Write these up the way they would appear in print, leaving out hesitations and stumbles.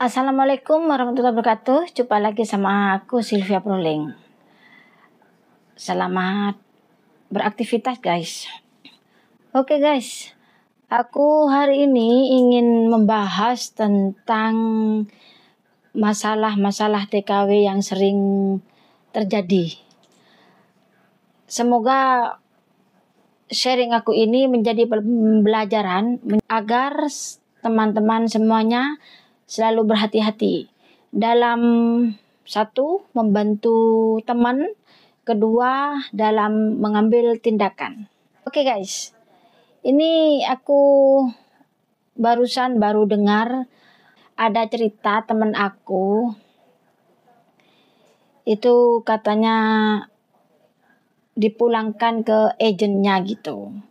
Assalamualaikum warahmatullahi wabarakatuh. Jumpa lagi sama aku Sylvia Proling. Selamat beraktivitas guys. Oke guys, aku hari ini ingin membahas tentang masalah-masalah TKW yang sering terjadi. Semoga sharing aku ini menjadi pembelajaran agar teman-teman semuanya selalu berhati-hati dalam satu, membantu teman, kedua, dalam mengambil tindakan. Oke guys, ini aku baru dengar ada cerita teman aku itu katanya dipulangkan ke agennya gitu,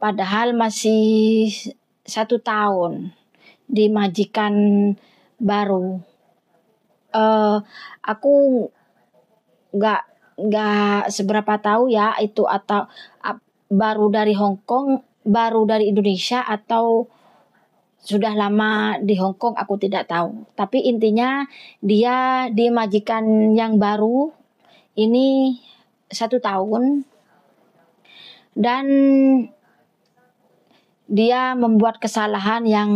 padahal masih 1 tahun di majikan baru. Aku nggak seberapa tahu ya itu atau baru dari Hong Kong, baru dari Indonesia, atau sudah lama di Hong Kong, aku tidak tahu. Tapi intinya dia di majikan yang baru ini 1 tahun dan dia membuat kesalahan yang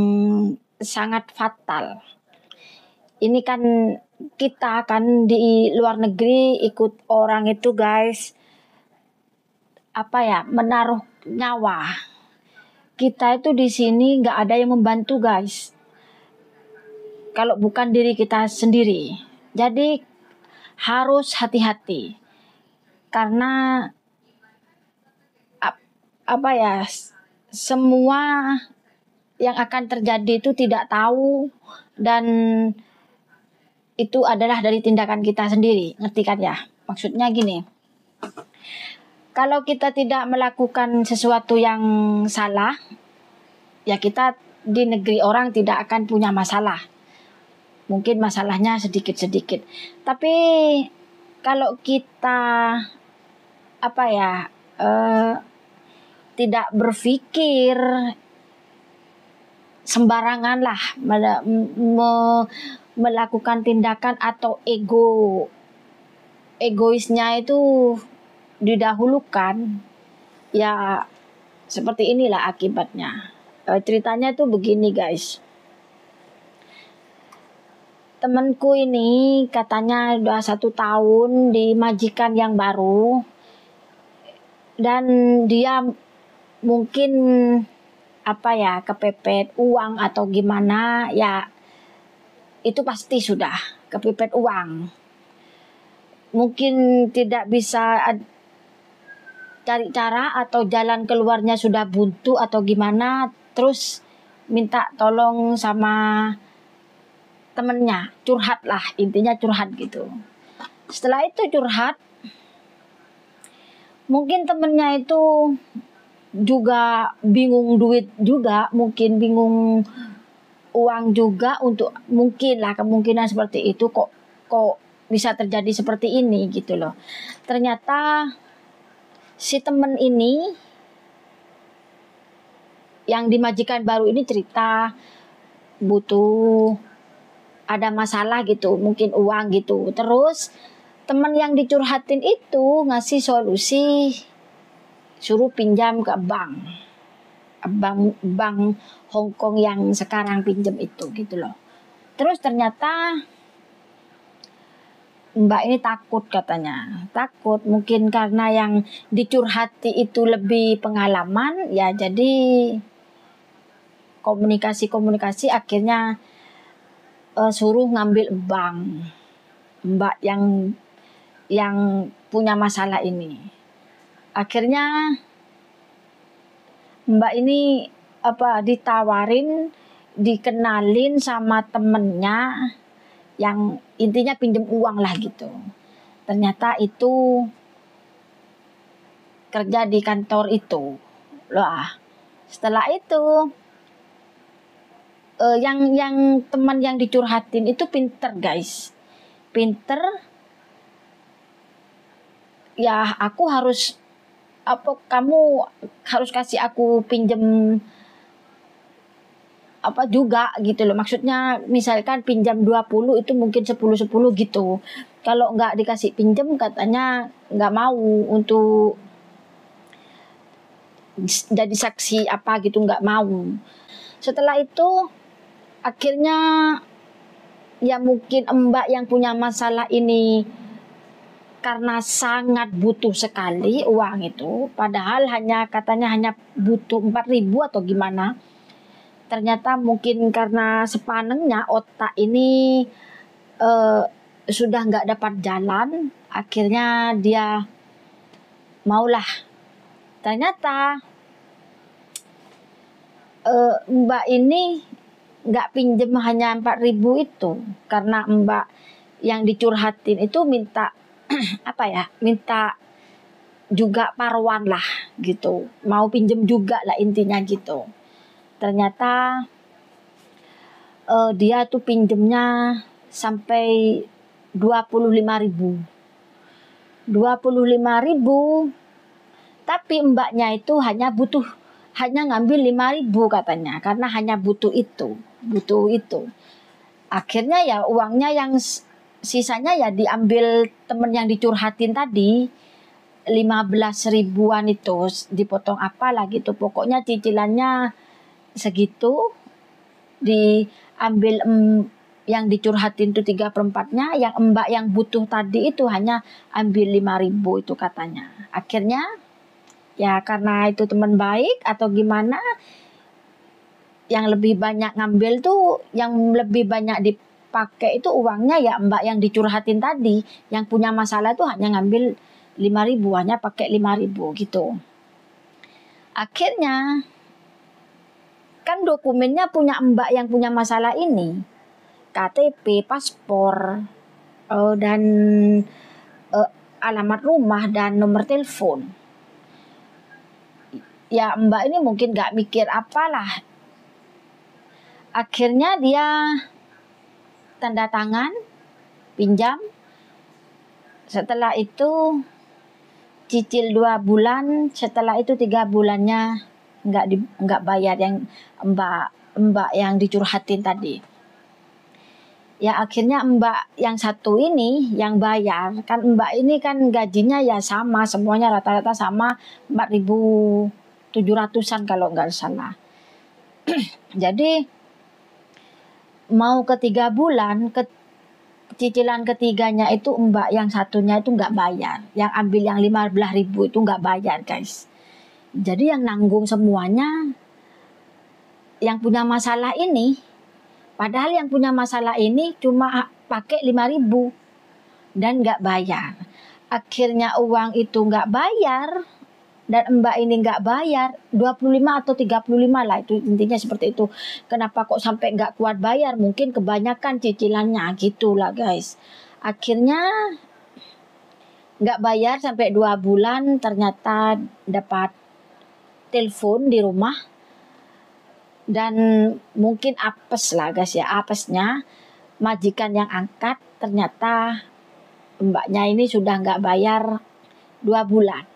sangat fatal. Ini kan kita kan di luar negeri ikut orang itu guys, menaruh nyawa. Kita itu di sini nggak ada yang membantu guys, kalau bukan diri kita sendiri. Jadi harus hati-hati karena semua yang akan terjadi itu tidak tahu, dan itu adalah dari tindakan kita sendiri. Ngerti kan ya? Maksudnya gini, kalau kita tidak melakukan sesuatu yang salah, ya kita di negeri orang tidak akan punya masalah. Mungkin masalahnya sedikit-sedikit. Tapi kalau kita tidak berpikir sembarangan lah, melakukan tindakan atau egoisnya itu didahulukan, ya seperti inilah akibatnya. Ceritanya tuh begini guys, temanku ini katanya udah 1 tahun di majikan yang baru, dan dia mungkin kepepet uang atau gimana ya, itu pasti sudah kepepet uang, mungkin tidak bisa cari cara atau jalan keluarnya sudah buntu atau gimana, terus minta tolong sama temennya, curhat lah, intinya curhat gitu. Setelah itu curhat, mungkin temennya itu juga bingung duit juga, mungkin bingung uang juga, untuk mungkin lah kemungkinan seperti itu, kok bisa terjadi seperti ini gitu loh. Ternyata si temen ini yang dimajikan baru ini cerita butuh, ada masalah gitu, mungkin uang gitu. Terus teman yang dicurhatin itu ngasih solusi, suruh pinjam ke bank Hong Kong yang sekarang pinjam itu gitu loh. Terus ternyata Mbak ini takut katanya, takut mungkin karena yang dicurhati itu lebih pengalaman ya, jadi komunikasi akhirnya suruh ngambil bank Mbak yang punya masalah ini. Akhirnya Mbak ini ditawarin, dikenalin sama temennya yang intinya pinjam uang lah gitu. Ternyata itu kerja di kantor itu loh. Setelah itu yang teman yang dicurhatin itu pinter guys, pinter ya. Kamu harus kasih aku pinjem apa juga gitu loh. Maksudnya misalkan pinjam 20 itu mungkin 10-10 gitu. Kalau nggak dikasih pinjam katanya nggak mau untuk jadi saksi apa gitu, nggak mau. Setelah itu akhirnya ya mungkin Mbak yang punya masalah ini karena sangat butuh sekali uang itu, padahal katanya hanya butuh 4.000 atau gimana. Ternyata mungkin karena sepanengnya otak ini eh, sudah nggak dapat jalan, akhirnya dia maulah. Ternyata Mbak ini nggak pinjem hanya 4.000 itu, karena Mbak yang dicurhatin itu minta apa ya, minta juga paruan lah gitu, mau pinjem juga lah intinya gitu. Ternyata dia tuh pinjemnya sampai 25.000, 25.000, tapi mbaknya itu hanya ngambil 5.000 katanya, karena hanya butuh itu. Akhirnya ya uangnya yang sisanya ya diambil temen yang dicurhatin tadi, 15 ribuan itu dipotong apalah gitu, pokoknya cicilannya segitu, diambil yang dicurhatin itu 3/4-nya, yang mbak yang butuh tadi itu hanya ambil 5.000 itu katanya. Akhirnya ya karena itu teman baik atau gimana, yang lebih banyak ngambil tuh, yang lebih banyak dipakai itu uangnya ya mbak yang dicurhatin tadi, yang punya masalah tuh hanya ngambil 5.000, hanya pakai 5.000 gitu. Akhirnya kan dokumennya punya mbak yang punya masalah ini, KTP, paspor, dan alamat rumah dan nomor telepon. Ya mbak ini mungkin gak mikir apalah. Akhirnya dia tanda tangan, pinjam. Setelah itu cicil 2 bulan, setelah itu 3 bulannya nggak bayar yang mbak yang dicurhatin tadi. Ya akhirnya mbak yang satu ini yang bayar, kan mbak ini kan gajinya ya sama, semuanya rata-rata sama, 4.700-an kalau nggak salah. Jadi mau ke 3 bulan, cicilan ketiganya itu mbak yang satunya itu nggak bayar, yang ambil yang 15.000 itu nggak bayar guys. Jadi yang nanggung semuanya yang punya masalah ini, padahal yang punya masalah ini cuma pakai 5.000 dan nggak bayar. Akhirnya uang itu nggak bayar dan mbak ini nggak bayar 25 atau 35 lah, itu intinya seperti itu. Kenapa kok sampai nggak kuat bayar? Mungkin kebanyakan cicilannya gitulah guys. Akhirnya nggak bayar sampai 2 bulan, ternyata dapat telepon di rumah dan mungkin apes lah guys ya, apesnya majikan yang angkat, ternyata mbaknya ini sudah nggak bayar 2 bulan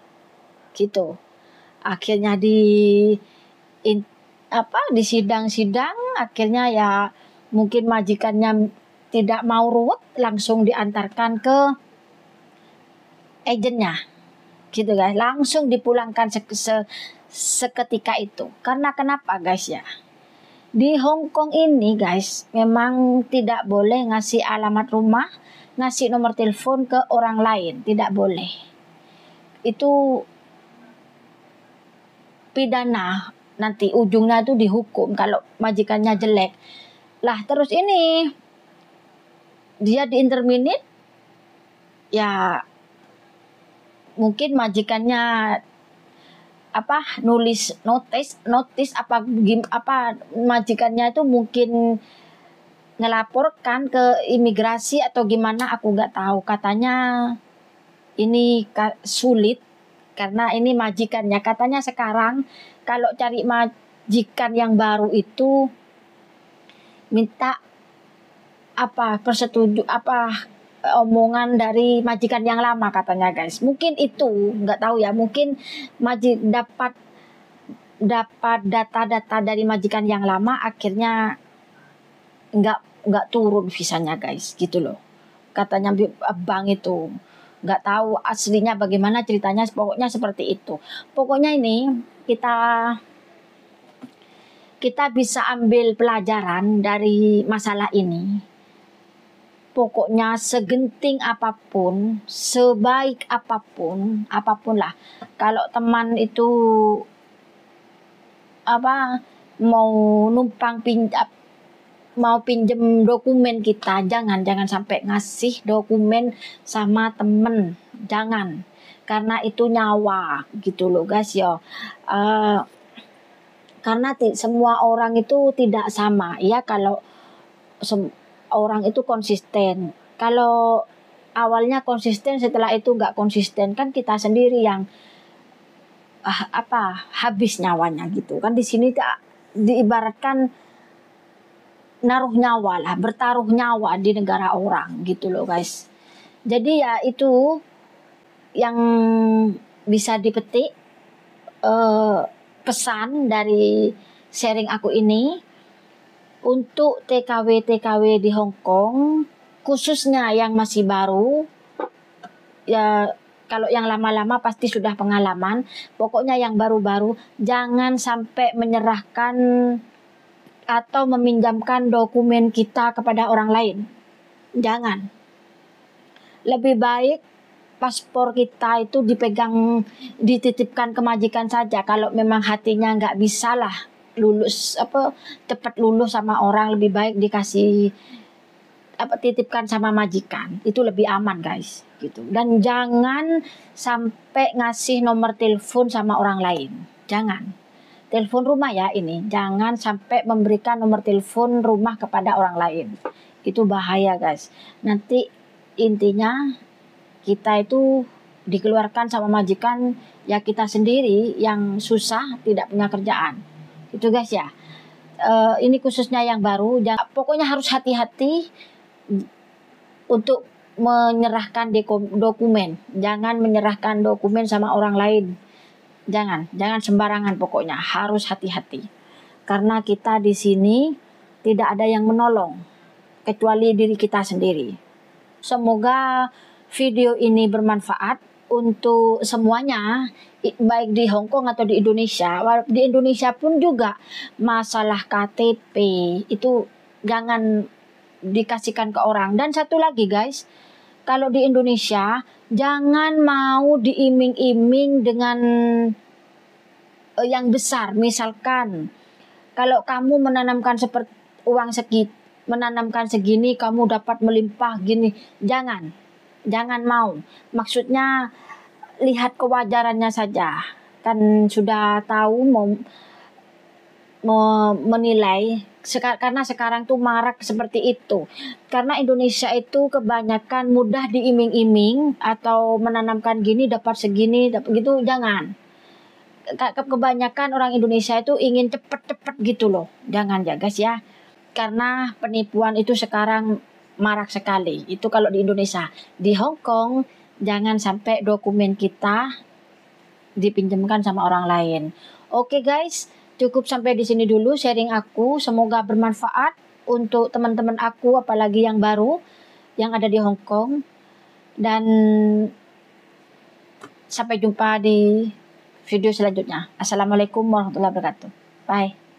gitu. Akhirnya di sidang-sidang, akhirnya ya mungkin majikannya tidak mau ruwet, langsung diantarkan ke agennya gitu guys, langsung dipulangkan seketika itu. Karena kenapa guys ya, di Hong Kong ini guys memang tidak boleh ngasih alamat rumah, ngasih nomor telepon ke orang lain, tidak boleh. Itu pidana, nanti ujungnya itu dihukum kalau majikannya jelek lah. Terus ini dia diinterminate, ya mungkin majikannya nulis notis apa majikannya itu mungkin ngelaporkan ke imigrasi atau gimana, aku nggak tahu. Katanya ini sulit karena ini majikannya, katanya sekarang kalau cari majikan yang baru itu minta omongan dari majikan yang lama katanya guys. Mungkin itu nggak tahu ya, mungkin dapat dapat data-data dari majikan yang lama, akhirnya nggak turun visanya guys, gitu loh. Katanya bank itu nggak tahu aslinya bagaimana ceritanya, pokoknya seperti itu. Pokoknya ini kita bisa ambil pelajaran dari masalah ini. Pokoknya segenting apapun, sebaik apapun, apapun lah. Kalau teman itu mau mau pinjem dokumen kita, jangan sampai ngasih dokumen sama temen, jangan, karena itu nyawa gitu loh guys ya. Karena semua orang itu tidak sama ya. Kalau orang itu konsisten, kalau awalnya konsisten, setelah itu nggak konsisten, kan kita sendiri yang habis nyawanya gitu kan. Di sini diibaratkan naruh nyawa lah, bertaruh nyawa di negara orang gitu loh guys. Jadi ya itu yang bisa dipetik pesan dari sharing aku ini untuk TKW di Hong Kong, khususnya yang masih baru ya. Kalau yang lama-lama pasti sudah pengalaman. Pokoknya yang baru-baru jangan sampai menyerahkan atau meminjamkan dokumen kita kepada orang lain. Jangan. Lebih baik paspor kita itu dititipkan ke majikan saja. Kalau memang hatinya nggak bisa lah cepat lulus sama orang, lebih baik dikasih titipkan sama majikan, itu lebih aman guys gitu. Dan jangan sampai ngasih nomor telepon sama orang lain, jangan. Telepon rumah ya ini, jangan sampai memberikan nomor telepon rumah kepada orang lain, itu bahaya guys. Nanti intinya kita itu dikeluarkan sama majikan, ya kita sendiri yang susah, tidak punya kerjaan. Itu guys ya. Ini khususnya yang baru, pokoknya harus hati-hati untuk menyerahkan dokumen. Jangan menyerahkan dokumen sama orang lain. Jangan sembarangan, pokoknya harus hati-hati. Karena kita di sini tidak ada yang menolong kecuali diri kita sendiri. Semoga video ini bermanfaat untuk semuanya, baik di Hong Kong atau di Indonesia. Di Indonesia pun juga masalah KTP itu jangan dikasihkan ke orang. Dan satu lagi guys, kalau di Indonesia jangan mau diiming-iming dengan yang besar. Misalkan kalau kamu menanamkan menanamkan segini, kamu dapat melimpah gini. Jangan mau. Maksudnya lihat kewajarannya saja. Kan sudah tahu mau menilai, karena sekarang tuh marak seperti itu. Karena Indonesia itu kebanyakan mudah diiming-iming atau menanamkan gini dapat segini, dapat gitu. Jangan. Kebanyakan orang Indonesia itu ingin cepet-cepet gitu loh. Jangan ya guys ya. Karena penipuan itu sekarang marak sekali. Itu kalau di Indonesia. Di Hong Kong jangan sampai dokumen kita dipinjamkan sama orang lain. Oke guys, cukup sampai di sini dulu sharing aku. Semoga bermanfaat untuk teman-teman aku, apalagi yang baru yang ada di Hong Kong. Dan sampai jumpa di video selanjutnya. Assalamualaikum warahmatullahi wabarakatuh. Bye.